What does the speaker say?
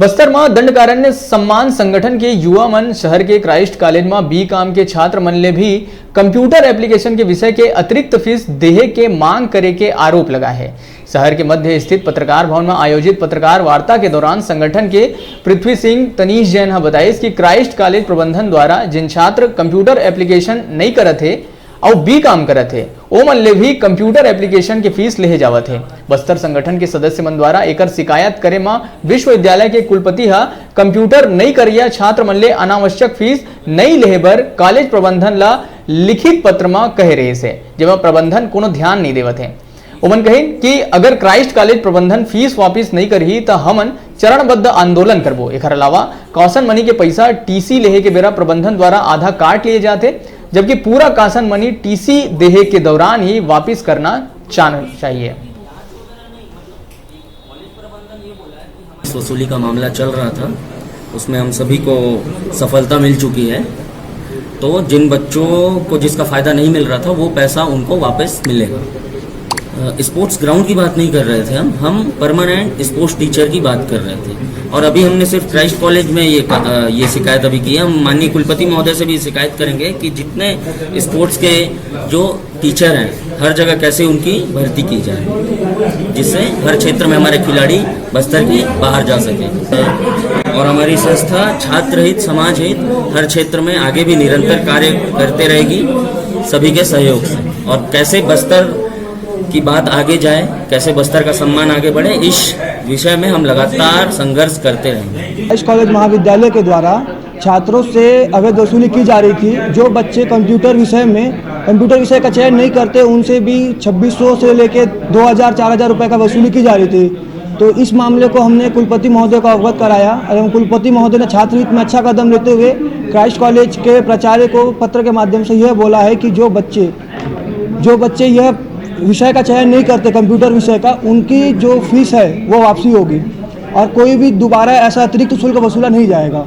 बस्तर में दंडकारण्य सम्मान संगठन के युवा मन शहर के क्राइस्ट कॉलेज में बी.कॉम के छात्र मन ले भी कंप्यूटर एप्लीकेशन के विषय के अतिरिक्त फीस देहे के मांग करे के आरोप लगा है। शहर के मध्य स्थित पत्रकार भवन में आयोजित पत्रकार वार्ता के दौरान संगठन के पृथ्वी सिंह तनीश जैन बताइस कि क्राइस्ट कॉलेज प्रबंधन द्वारा जिन छात्र कंप्यूटर एप्लीकेशन नहीं करत है और बी.कॉम करत है ओ मन ले भी कंप्यूटर एप्लीकेशन के फीस लेहे जावत है। बस्तर संगठन के सदस्य मन द्वारा एकर शिकायत करे में विश्वविद्यालय के कुलपति हा कंप्यूटर नहीं करिया छात्र मन ले अनावश्यक फीस नहीं लेहे बर कॉलेज प्रबंधन ला लिखित पत्र में कहे रहे से, जेमा प्रबंधन कोनो ध्यान नहीं देवत है। उमन कहिन कि अगर क्राइस्ट कॉलेज प्रबंधन फीस वापिस नहीं करही तो हमन चरणबद्ध आंदोलन करबो। एकर अलावा कौशन मनी के पैसा टीसी लेहे के बेरा प्रबंधन द्वारा आधा काट लिए जाते, जबकि पूरा कासन मनी टीसी देहे के दौरान ही वापिस करना चाहिए। वसूली का मामला चल रहा था, उसमें हम सभी को सफलता मिल चुकी है। तो जिन बच्चों को जिसका फ़ायदा नहीं मिल रहा था वो पैसा उनको वापस मिलेगा। स्पोर्ट्स ग्राउंड की बात नहीं कर रहे थे, हम परमानेंट स्पोर्ट्स टीचर की बात कर रहे थे। और अभी हमने सिर्फ क्राइस्ट कॉलेज में ये शिकायत अभी की है। हम माननीय कुलपति महोदय से भी शिकायत करेंगे कि जितने स्पोर्ट्स के जो टीचर हैं हर जगह कैसे उनकी भर्ती की जाए, जिससे हर क्षेत्र में हमारे खिलाड़ी बस्तर के बाहर जा सकें। और हमारी संस्था छात्र हित समाज हित हर क्षेत्र में आगे भी निरंतर कार्य करते रहेगी सभी के सहयोग से। और कैसे बस्तर की बात आगे जाए, कैसे बस्तर का सम्मान आगे बढ़े, इस विषय में हम लगातार संघर्ष करते रहेंगे। इस कॉलेज महाविद्यालय के द्वारा छात्रों से अवैध वसूली की जा रही थी। जो बच्चे कंप्यूटर विषय का चयन नहीं करते उनसे भी 2600 से लेकर 2000-4000 रुपये का वसूली की जा रही थी। तो इस मामले को हमने कुलपति महोदय को अवगत कराया एवं कुलपति महोदय ने छात्र हित में अच्छा कदम लेते हुए क्राइस्ट कॉलेज के प्राचार्य को पत्र के माध्यम से यह बोला है कि जो बच्चे यह विषय का चयन नहीं करते कंप्यूटर विषय का, उनकी जो फीस है वो वापसी होगी और कोई भी दोबारा ऐसा अतिरिक्त शुल्क वसूला नहीं जाएगा।